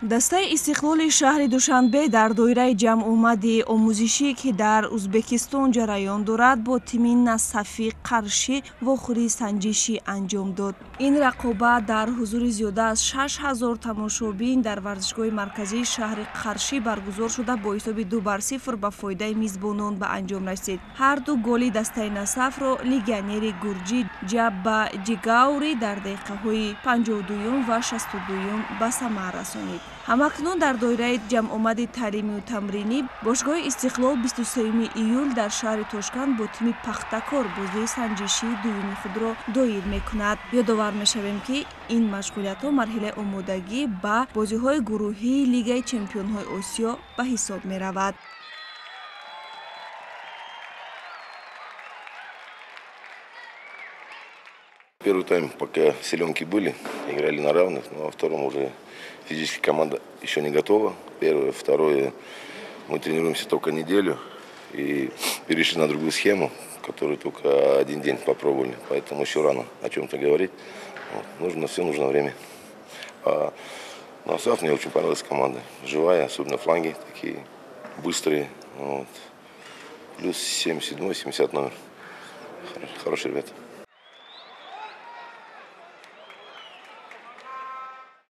дастаи истиқлоли шаҳри Душанбе дар доираи ҷамъомади омӯзишӣ ки дар Узбекистон ҷараён дорад бо тими Насафи Қаршӣ вохӯрии санҷишӣ анҷом дод. Ин рақобат дар ҳузури зиёда аз 6000 тамошобин дар варзишгоҳи марказии шаҳри Қаршӣ баргузор шуда бо ҳисоби 2-0 ба фоидаи мизбонон ба анҷом расид. Ҳар ду голи дастаи Насафро легионери гурҷӣ Ҷабба Ҷигаури дар дақиқаҳои 52 ва 62 ба самар расонид. ҳамакнун дар доираи ҷамъомади таълимию тамринӣ бошгоҳи Истиқлол 23 июл дар шаҳри Тошканд бо тими пахтакор бозии санҷишии дуюми худро доир мекунад. Ёдовар мешавем, ки ин машғулиятҳо марҳилаи омодагӣ ба бозиҳои гурӯҳии Лигаи Чемпионҳои Осиё ба ҳисоб меравад. Первый тайм, пока силенки были, играли на равных, но во втором уже физически команда еще не готова. Первое, второе, мы тренируемся только неделю и перешли на другую схему, которую только один день попробовали, поэтому еще рано о чем-то говорить. Нужно время. А Насаф мне очень понравилась команда, живая, особенно фланги такие быстрые. Вот. Плюс 77-70 номер. Хорошие ребята.